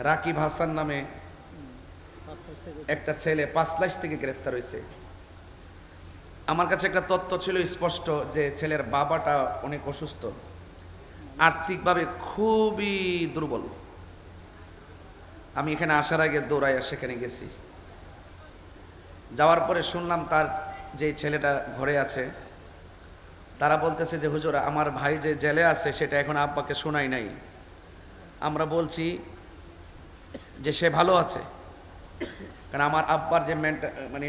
রাকিব হাসান নামে একটা ছেলে ৫ থেকে গ্রেফতার হয়েছে। আমার কাছে একটা তথ্য ছিল স্পষ্ট যে ছেলের বাবাটা অনেক অসুস্থ, আর্থিকভাবে খুবই দুর্বল। আমি এখানে আসার আগে দৌড়াইয়া সেখানে গেছি। যাওয়ার পরে শুনলাম তার যে ছেলেটা ঘরে আছে, তারা বলতেছে যে হুজুর আমার ভাই যে জেলে আছে সেটা এখন আব্বাকে শোনাই নাই। আমরা বলছি যে সে ভালো আছে, কারণ আমার আব্বার যে মানে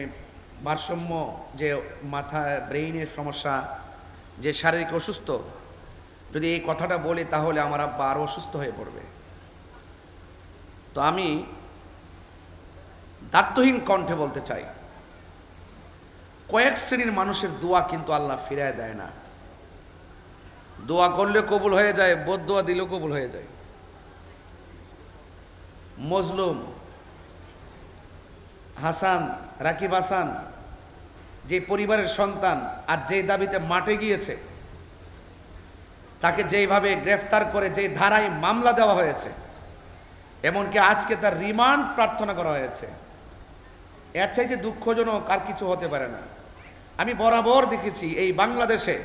ভারসাম্য, যে মাথায় ব্রেইনের সমস্যা, যে শারীরিক অসুস্থ, যদি এই কথাটা বলি তাহলে আমার আব্বা আরও অসুস্থ হয়ে পড়বে। তো আমি দায়িত্বহীন কণ্ঠে বলতে চাই, কয়েক শ্রেণীর মানুষের দোয়া কিন্তু আল্লাহ ফিরায় দেয় না। দোয়া করলে কবুল হয়ে যায়, বদদোয়া দিলেও কবুল হয়ে যায়। মজলুম হাসান, রাকিব হাসান যে পরিবারের সন্তান, আর যেই দাবিতে মাঠে গিয়েছে, তাকে যেইভাবে গ্রেফতার করে যেই ধারায় মামলা দেওয়া হয়েছে, এমনকি আজকে তার রিমান্ড প্রার্থনা করা হয়েছে, এর চাইতে দুঃখজনক আর কিছু হতে পারে না। আমি বরাবর দেখেছি এই বাংলাদেশে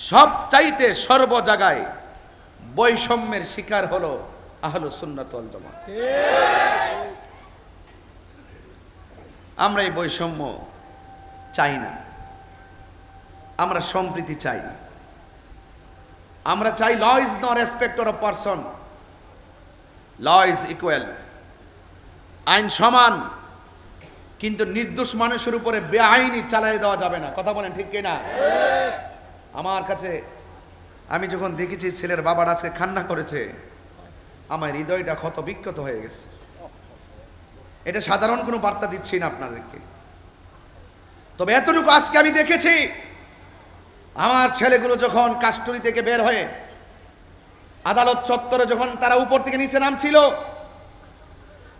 সব চাইতে সর্ব জায়গায় বৈষম্যের শিকার হলো আহলুস সুন্নাত ওয়াল জামাত। আমরা এই বৈষম্য চাই না, আমরা সম্প্রীতি চাই। আমরা চাই law is not respect of person, law is equal. আইন সমান, কিন্তু নির্দোষ মানুষের উপরে বেআইনি চালিয়ে দেওয়া যাবে না। কথা বলেন ঠিক কিনা? আমার কাছে আমি যখন দেখেছি ছেলের বাবার আজকে কান্না করেছে, আমার হৃদয়টা ক্ষত বিক্ষত হয়ে গেছে। এটা সাধারণ কোনো বার্তা দিচ্ছি না আপনাদেরকে, তবে এতটুকু আজকে আমি দেখেছি, আমার ছেলেগুলো যখন কাস্টডি থেকে বের হয়ে আদালত চত্বরে যখন তারা উপর থেকে নিচে নামছিল,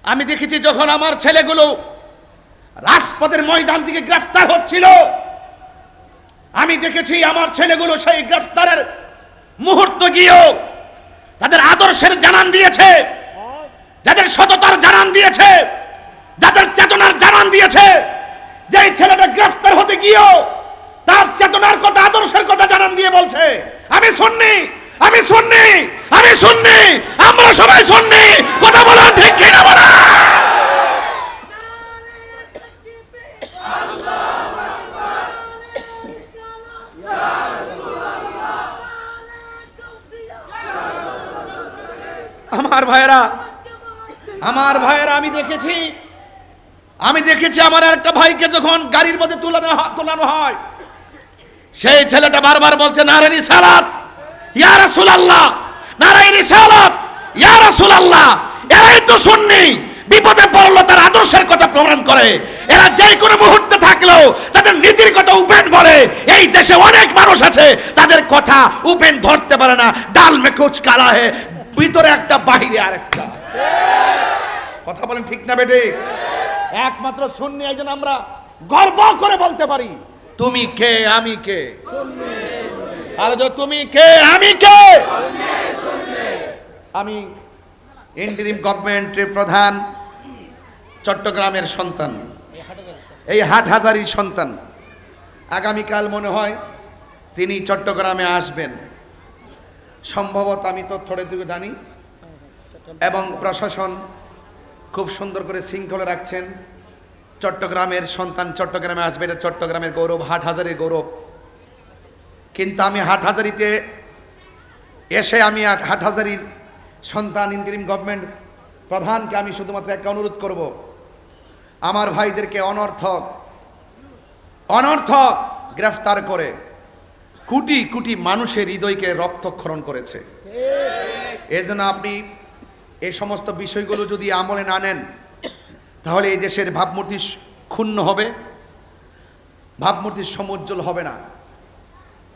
আমি দেখেছি যখন আমার ছেলেগুলো রাজপথের ময়দান থেকে গ্রেফতার হচ্ছিল, আমি দেখেছি আমার ছেলেগুলো সেই গ্রেফতারের মুহূর্ত গিয়েও তাদের আদর্শের জানান দিয়েছে, যাদের সততার জানান দিয়েছে, যাদের চেতনার জানান দিয়েছে। যেই ছেলেটা গ্রেফতার হতে গিয়েও তার চেতনার কথা, আদর্শের কথা জানান দিয়ে বলছে, আমি সুন্নি, আমি সুন্নি, আমি সুন্নি, আমরা সবাই সুন্নি। কথা বলা ঠিক কিনা বলা? আমার ভাইয়েরা আমি দেখেছি আমার একটা ভাইকে যখন গাড়ির মধ্যে তোলানো হয়, সেই ছেলেটা বারবার বলছে নারে রিসালাত ইয়া রাসূলুল্লাহ, নারে রিসালাত ইয়া রাসূলুল্লাহ। এরাই তো সুন্নি, বিপদে পড়লো তার আদর্শের কথা প্রমাণ করে। এরা যে কোনো মুহূর্তে থাকলেও তাদের নীতির কথা উপেন বলে। এই দেশে অনেক মানুষ আছে তাদের কথা উপেন ধরতে পারে না। ডাল মে কুচ কালা হে, ভিতরে একটা বাহিরে আরেকটা। কথা বলেন ঠিক না বেটে? একমাত্র সুন্নি, একজন আমরা গর্ব করে বলতে পারি তুমি কে আমি কে, আর তুমি কে আমি কে। আমি ইন্টারিম গভর্নমেন্টের প্রধান, চট্টগ্রামের সন্তান, এই হাটহাজারীর সন্তান। আগামীকাল মনে হয় তিনি চট্টগ্রামে আসবেন সম্ভবত, আমি তথ্যটা জানি, এবং প্রশাসন খুব সুন্দর করে শৃঙ্খলা রাখছেন। চট্টগ্রামের সন্তান চট্টগ্রামে আসবে, এটা চট্টগ্রামের গৌরব, হাটহাজারীর গৌরব। কিন্তু আমি হাটহাজারীতে এসে আমি হাটহাজারীর সন্তান ইন্টারিম গভর্নমেন্ট প্রধানকে আমি শুধুমাত্র একটা অনুরোধ করব, আমার ভাইদেরকে অনর্থক গ্রেফতার করে কোটি কোটি মানুষের হৃদয়কে রক্তক্ষরণ করেছে। এজন্য আপনি এই সমস্ত বিষয়গুলো যদি আমলে না নেন, তাহলে এই দেশের ভাবমূর্তি ক্ষুণ্ণ হবে, ভাবমূর্তি সমুজ্জ্বল হবে না।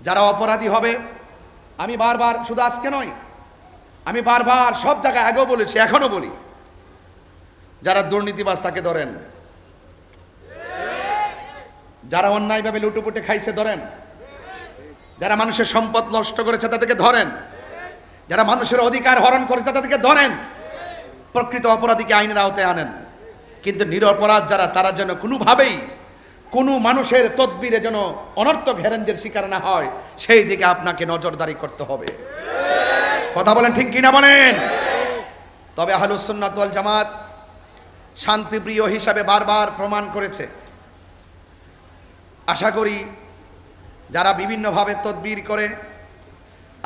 যারা অপরাধী হবে, আমি বারবার, শুধু আজকে নয়, আমি বারবার সব জায়গায় আগেও বলেছি, এখনো বলি, যারা দুর্নীতিবাজ তাকে ধরেন, যারা অন্যায়ভাবে লুটুপুটে খাইছে ধরেন, যারা মানুষের সম্পদ নষ্ট করেছে তাদেরকে ধরেন, যারা মানুষের অধিকার হরণ করেছে তাদেরকে ধরেন। প্রকৃত অপরাধীকে আইনের আওতায় আনেন, কিন্তু নিরপরাধ যারা তারা যেন কোনোভাবেই কোনো মানুষের তদবিরে যেন অনর্থক হ্যারেঞ্জের শিকার না হয়, সেই দিকে আপনাকে নজরদারি করতে হবে। কথা বলেন ঠিক কিনা বলেন? তবে আহলুস সুন্নাত ওয়াল জামাত শান্তিপ্রিয় হিসাবে বারবার প্রমাণ করেছে। আশা করি যারা বিভিন্নভাবে তদবির করে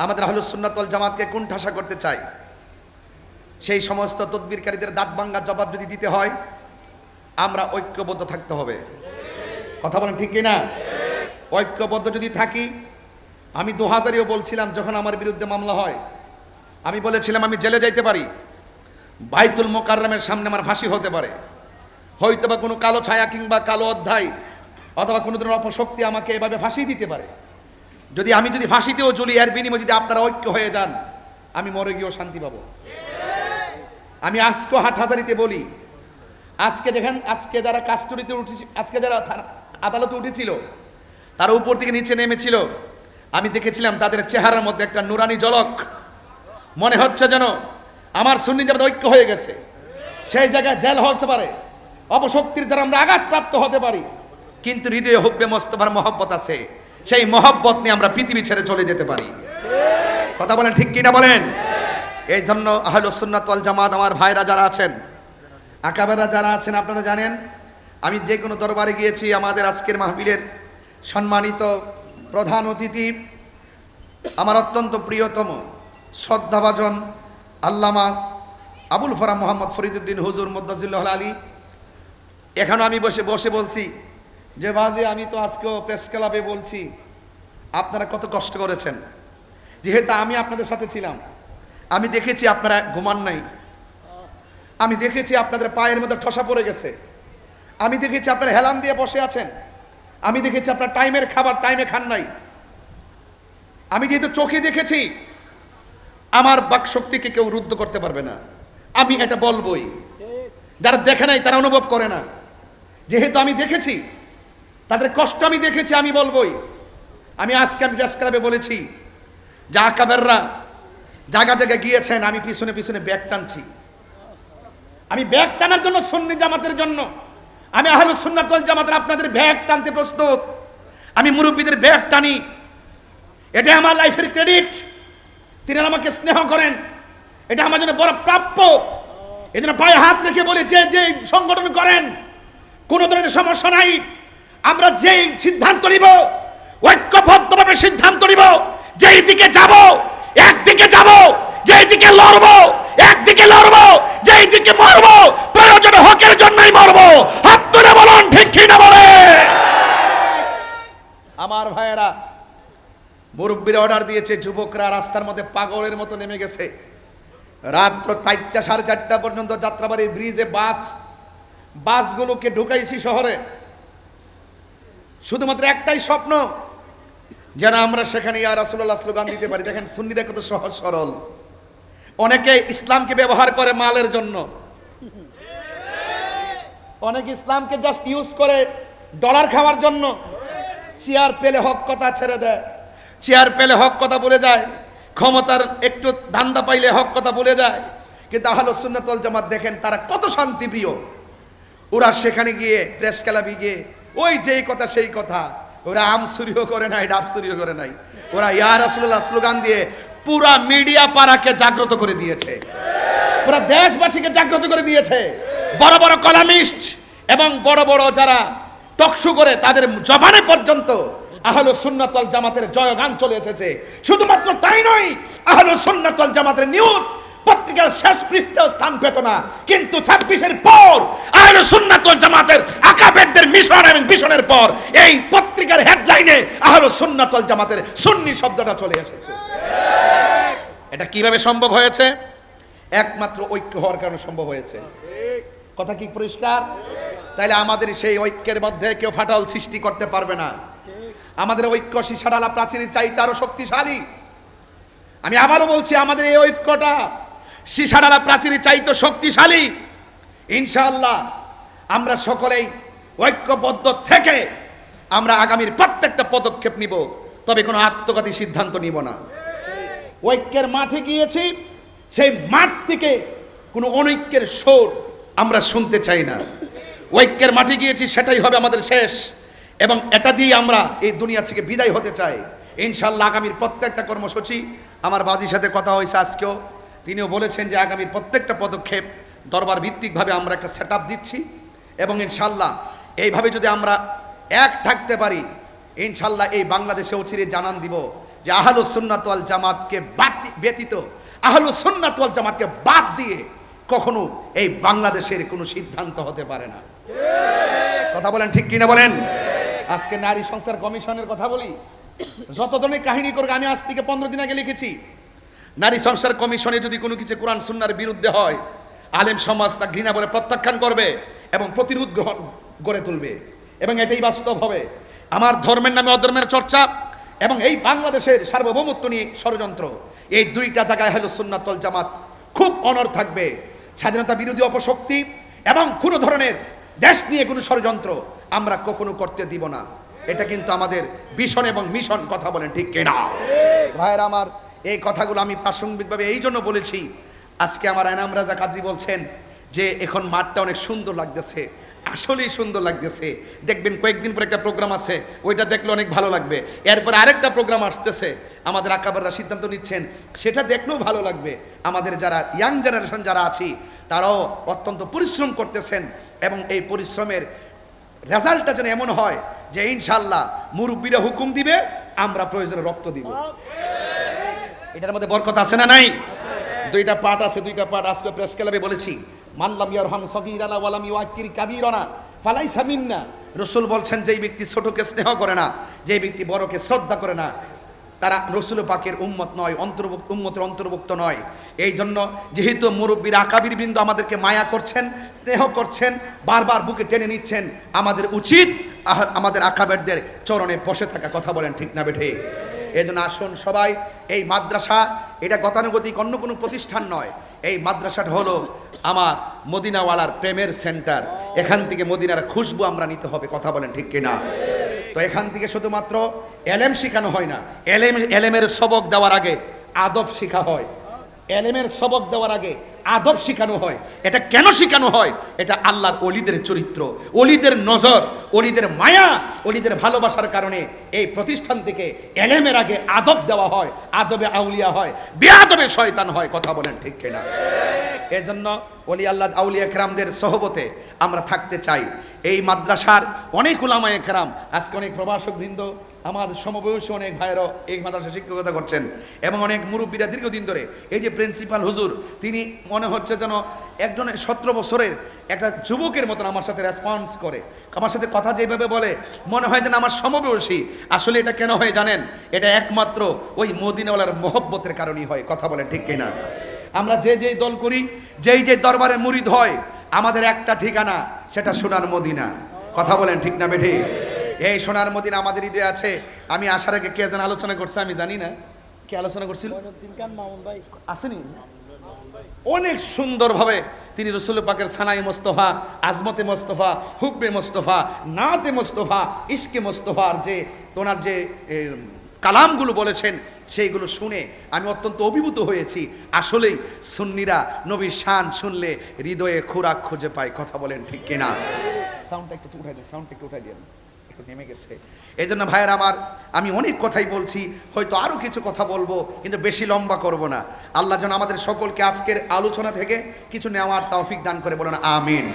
আমাদের আহলুস সুন্নাত ওয়াল জামাতকে কুণ্ঠাসা করতে চায়, সেই সমস্ত তদবিরকারীদের দাঁত ভাঙা জবাব যদি দিতে হয়, আমরা ঐক্যবদ্ধ থাকতে হবে। কথা বলেন ঠিক কিনা? ঐক্যবদ্ধ যদি থাকি, আমি 2000-এও বলছিলাম যখন আমার বিরুদ্ধে মামলা হয়, আমি বলেছিলাম আমি জেলে যাইতে পারি, বাইতুল মোকাররমের সামনে আমার ফাঁসি হতে পারে, হয়তোবা কোনো কালো ছায়া কিংবা কালো অধ্যায় অথবা কোনো ধরনের অপশক্তি আমাকে এভাবে ফাঁসি দিতে পারে। আমি যদি ফাঁসিতেও ঝুলি, এর বিনিময়ে যদি আপনারা ঐক্য হয়ে যান, আমি মরে গিয়েও শান্তি পাবো। আমি আজকে হাটহাজারিতে বলি, আজকে দেখেন, আজকে যারা কাস্টডিতে উঠেছে, আজকে যারা আদালতে উঠেছিল, তারা উপর থেকে নিচে নেমেছিল, আমি দেখেছিলাম তাদের চেহারার মধ্যে একটা নুরানি ঝলক। মনে হচ্ছে যেন আমার সুন্নি জামাত ঐক্য হয়ে গেছে। সেই জায়গায় জেল হতে পারে, অপশক্তির দ্বারা আমরা আঘাতপ্রাপ্ত হতে পারি, কিন্তু হৃদয়ে হুব্বে মোস্তফার মহব্বত আছে, সেই মহব্বত নিয়ে আমরা পৃথিবী ছেড়ে চলে যেতে পারি। কথা বলেন ঠিক কিনা বলেন? এই জন্য আহলুস সুন্নাত ওয়াল জামাত আমার ভাইরা যারা আছেন, আকাবেরা যারা আছেন, আপনারা জানেন আমি যে কোনো দরবারে গিয়েছি, আমাদের আজকের মাহফিলের সম্মানিত প্রধান অতিথি আমার অত্যন্ত প্রিয়তম শ্রদ্ধাভাজন আল্লামা আবুল ফরাম মোহাম্মদ ফরিদুদ্দিন হুজুর মুদ্দাজিল্লাহ আলী, এখানেও আমি বসে বসে বলছি যে বাজে আমি তো আজকেও প্রেস ক্লাবে বলছি আপনারা কত কষ্ট করেছেন, যেহেতু আমি আপনাদের সাথে ছিলাম, আমি দেখেছি আপনারা ঘুমান নাই, আমি দেখেছি আপনাদের পায়ের মধ্যে ঠসা পড়ে গেছে, আমি দেখেছি আপনারা হেলান দিয়ে বসে আছেন, আমি দেখেছি আপনার টাইমের খাবার টাইমে খান নাই। আমি যেহেতু চোখে দেখেছি, আমার বাকশক্তিকে কেউ রুদ্ধ করতে পারবে না, আমি এটা বলবই। যারা দেখে নাই তারা অনুভব করে না, যেহেতু আমি দেখেছি তাদের কষ্ট, আমি দেখেছি, আমি বলবই। আমি আজকে প্রেস ক্লাবে বলেছি যে আকাবেররা জায়গা জায়গায় গিয়েছেন, আমি পিছনে পিছনে ব্যাগ টানছি। আমি ব্যাগ টানার জন্য, সুন্নি জামাতের জন্য, আমি আহলুস সুন্নাত ওয়াল জামাতের আপনাদের ব্যাগ টানতে প্রস্তুত। আমি মুরব্বীদের ব্যাগ টানি, এটা আমার লাইফের ক্রেডিট। তিনি আমাকে স্নেহ করেন, এটা আমার জন্য বড় প্রাপ্য। এই জন্য পায়ে হাত রেখে বলি, যে যে সংগঠন করেন কোনো ধরনের সমস্যা নাই, আমরা যেই সিদ্ধান্ত নিব ঐক্যবদ্ধভাবে সিদ্ধান্ত নিব, যেই দিকে যাব একদিকে যাব, যেই দিকে লড়বো একদিকে লড়বো, যেই দিকে মরবো প্রয়োজন হকের জন্যই মরবো। হাত তুলে বলুন ঠিক কি না বলে? আমার ভাইয়েরা, মুরব্বীরা অর্ডার দিয়েছে, যুবকরা রাস্তার মধ্যে পাগলের মতো নেমে গেছে। রাত্র 4টা 4:30 পর্যন্ত যাত্রাবাড়ির ব্রিজে বাসগুলোকে ঢুকাইছি শহরে, শুধুমাত্র একটাই স্বপ্ন, যেন আমরা সেখানে ইয়া রাসূলুল্লাহ স্লোগান দিতে পারি। দেখেন সুন্নিরা কত সহজ সরল। অনেকে ইসলামকে ব্যবহার করে মালের জন্য, অনেকে ইসলামকে জাস্ট ইউজ করে ডলার খাওয়ার জন্য। চেয়ার পেলে হক কথা ছেড়ে দেয়, চেয়ার পেলে হক কথা বলে যায়, ক্ষমতার একটু ধান্দা পাইলে হক কথা বলে যায়। কিন্তু আহলুস সুন্নাত ওয়াল জামাত দেখেন তারা কত শান্তিপ্রিয়। ওরা সেখানে গিয়ে প্রেস ক্লাবে গিয়ে ওই যেই কথা সেই কথা, ওরা আম চুরিও করে নাই, ডাব চুরিও করে নাই, ওরা ইয়া রাসূলুল্লাহ স্লোগান দিয়ে পুরা মিডিয়া পাড়াকে জাগ্রত করে দিয়েছে, পুরা দেশবাসীকে জাগ্রত করে দিয়েছে। বড় বড় কলামিস্ট এবং বড় বড় যারা টকশো করে তাদের জবানে পর্যন্ত আহলুস সুন্নাত ওয়াল জামাতের জয়গান চলে এসেছে। শুধুমাত্র তাই নয়, আহলুস সুন্নাত ওয়াল জামাতের নিউজ পত্রিকার শেষ পৃষ্ঠায় স্থান পেত না, কিন্তু 26-এর পর আহলুস সুন্নাত ওয়াল জামাতের আকাবেরদের মিশন এবং ভিশনের পর এই পত্রিকার হেডলাইনে আহলুস সুন্নাত ওয়াল জামাতের সুন্নি শব্দটা চলে এসেছে। এটা কিভাবে সম্ভব হয়েছে? একমাত্র ঐক্য হওয়ার কারণে সম্ভব হয়েছে। কথা কি পরিষ্কার? তাইলে আমাদের সেই ঐক্যের মধ্যে কেউ ফাটল সৃষ্টি করতে পারবে না। আমাদের ঐক্য সীসাডালা প্রাচীরের চাইতে আরো শক্তিশালী। আমি আবারও বলছি, আমাদের এই ঐক্যটা সীসাডালা প্রাচীরের চাইতে শক্তিশালী। ইনশাআল্লাহ আমরা সকলেই ঐক্যবদ্ধ থেকে আমরা আগামীর প্রত্যেকটা পদক্ষেপ নিব, তবে কোনো আত্মঘাতী সিদ্ধান্ত নিব না। ঐক্যের মাঠে গিয়েছি, সেই মাঠ থেকে কোনো অনৈক্যের সুর আমরা শুনতে চাই না। ঐক্যের মাঠে গিয়েছি, সেটাই হবে আমাদের শেষ, এবং এটা দিয়ে আমরা এই দুনিয়া থেকে বিদায় হতে চাই। ইনশাআল্লাহ আগামীর প্রত্যেকটা কর্মসূচি, আমার বাজির সাথে কথা হয়েছে আজকেও, তিনিও বলেছেন যে আগামীর প্রত্যেকটা পদক্ষেপ দরবার ভিত্তিকভাবে আমরা একটা সেট দিচ্ছি, এবং ইনশাআল্লাহ এইভাবে যদি আমরা এক থাকতে পারি, ইনশাআল্লাহ এই বাংলাদেশে অচিরে জানান দিব যে আহলুস সুন্নাত ওয়াল জামাতকে ব্যতীত, আহলুস সুন্নাত ওয়াল জামাতকে বাদ দিয়ে কখনো এই বাংলাদেশের কোনো সিদ্ধান্ত হতে পারে না। কথা বলেন ঠিক কিনা বলেন? আজকে নারী সংস্কার কমিশনের কথা বলি, যত ধরনের কাহিনী করে আমি আজ থেকে 15 দিন আগে লিখেছি, নারী সংস্কার কমিশনে যদি কোনো কিছু কোরআন সুন্নাহর বিরুদ্ধে হয়, আলেম সমাজ তা ঘৃণা বলে প্রত্যাখ্যান করবে এবং প্রতিরোধ গ্রহণ গড়ে তুলবে, এবং এটাই বাস্তব হবে। আমার ধর্মের নামে অধর্মের চর্চা এবং এই বাংলাদেশের সার্বভৌমত্ব নিয়ে ষড়যন্ত্র, এই দুইটা জায়গায় আহলুস সুন্নাত ওয়াল জামাত খুব অনড় থাকবে। স্বাধীনতা বিরোধী অপশক্তি এবং কোনো ধরনের দেশ নিয়ে কোনো ষড়যন্ত্র আমরা কখনো করতে দিব না। এটা কিন্তু আমাদের ভিশন এবং মিশন। কথা বলেন ঠিক কিনা ভাইয়েরা আমার? এই কথাগুলো আমি প্রাসঙ্গিকভাবে এই জন্য বলেছি, আজকে আমার এনাম রাজা কাদরি বলছেন যে এখন মাঠটা অনেক সুন্দর লাগতেছে, আসলেই সুন্দর লাগতেছে। দেখবেন কয়েকদিন পর একটা প্রোগ্রাম আছে, ওইটা দেখলে অনেক ভালো লাগবে। এরপর আরেকটা প্রোগ্রাম আসতেছে, আমাদের আকাবাররা সিদ্ধান্ত নিচ্ছেন, সেটা দেখলেও ভালো লাগবে। আমাদের যারা ইয়াং জেনারেশন যারা আছি, তারাও অত্যন্ত পরিশ্রম করতেছেন, এবং এই পরিশ্রমের রেজাল্টটা যেন এমন হয় যে ইনশাআল্লাহ মুরব্বীরা হুকুম দিবে, আমরা প্রয়োজনে রক্ত দিব। এটার মধ্যে বরকত আছে না নাই? দুইটা পার্ট আছে, দুইটা পার্ট আজকে প্রেস ক্লাবে বলেছি। মাল্লাম ইয়ারহাম সগীরানা ওয়ালাম ইউআক্কির কাবীরানা ফালাইসা মিন্না। রাসূল বলছেন, যেই ব্যক্তি ছোটকে স্নেহ করে না, যেই ব্যক্তি বড়কে শ্রদ্ধা করে না, তারা রাসূল পাকের উম্মত নয়, উম্মতের অন্তর্ভুক্ত নয়। এই জন্য যেহেতু মুরব্বীর আকাবির বৃন্দ আমাদেরকে মায়া করছেন, স্নেহ করছেন, বারবার বুকে টেনে নিচ্ছেন, আমাদের উচিত আমাদের আকাবেরদের চরণে বসে থাকা। কথা বলেন ঠিক না বেঠে? এই জন্য আসুন সবাই, এই মাদ্রাসা এটা গতানুগতিক অন্য কোনো প্রতিষ্ঠান নয়। এই মাদ্রাসাটা হলো আমার মদিনাওয়ালার প্রেমের সেন্টার। এখান থেকে মদিনার খুশবু আমরা নিতে হবে। কথা বলেন ঠিক কিনা? তো এখান থেকে শুধুমাত্র এলেম শেখানো হয় না, এলেমের সবক দেওয়ার আগে আদব শেখা হয়। এলেমের সবক দেওয়ার আগে আদব শেখানো হয়। এটা কেন শেখানো হয়? এটা আল্লাহর ওলিদের চরিত্র, ওলিদের নজর, ওলিদের মায়া, ওলিদের ভালোবাসার কারণে এই প্রতিষ্ঠান থেকে এলেমের আগে আদব দেওয়া হয়। আদবে আউলিয়া হয়, বেআদবে শয়তান হয়। কথা বলেন ঠিক কিনা? এজন্য ওলি আল্লাহ আউলিয়া কেরামদের সহবতে আমরা থাকতে চাই। এই মাদ্রাসার অনেক উলামায়ে কেরাম, আজকে অনেক প্রভাষক বৃন্দ, আমার সমবয়সী অনেক ভাইয়েরও এই মাদ্রাসা শিক্ষকতা করছেন, এবং অনেক মুরব্বীরা দীর্ঘদিন ধরে। এই যে প্রিন্সিপাল হুজুর, তিনি মনে হচ্ছে যেন একজনের 17 বছরের একটা যুবকের মতন আমার সাথে রেসপন্স করে, আমার সাথে কথা যেভাবে বলে মনে হয় যেন আমার সমবয়সী। আসলে এটা কেন হয় জানেন? এটা একমাত্র ওই মদিনাওয়ালার মহব্বতের কারণেই হয়। কথা বলেন ঠিক কিনা? আমরা যে দল করি, যেই দরবারের মুরিদ হয়, আমাদের একটা ঠিকানা, সেটা সোনার মদিনা। কথা বলেন ঠিক না বেঠি? এই সোনার মদিনা আমাদের হৃদয়ে আছে। আমি আসার আগে কে যেন আলোচনা করছে, আমি জানি না কে আলোচনা করছিল, আসেনি? অনেক সুন্দরভাবে তিনি রসুল পাকের সানাই মোস্তফা, আজমতে মোস্তফা, হুব্বে মোস্তফা, নাতে মোস্তফা, ইশকে মোস্তফার যে তোনার যে কালামগুলো বলেছেন, সেইগুলো শুনে আমি অত্যন্ত অভিভূত হয়েছি। আসলেই সুন্নিরা নবীর শান শুনলে হৃদয়ে খোরাক খুঁজে পায়। কথা বলেন ঠিক কিনা? সাউন্ডটা একটু উঠাই দেন, সাউন্ডটা একটু উঠাই দেন, একটু নেমে গেছে। এই জন্য ভাইয়ের আমার, আমি অনেক কথাই বলছি, হয়তো আরও কিছু কথা বলবো, কিন্তু বেশি লম্বা করব না। আল্লাহ যেন আমাদের সকলকে আজকের আলোচনা থেকে কিছু নেওয়ার তৌফিক দান করে, বলেন আমিন।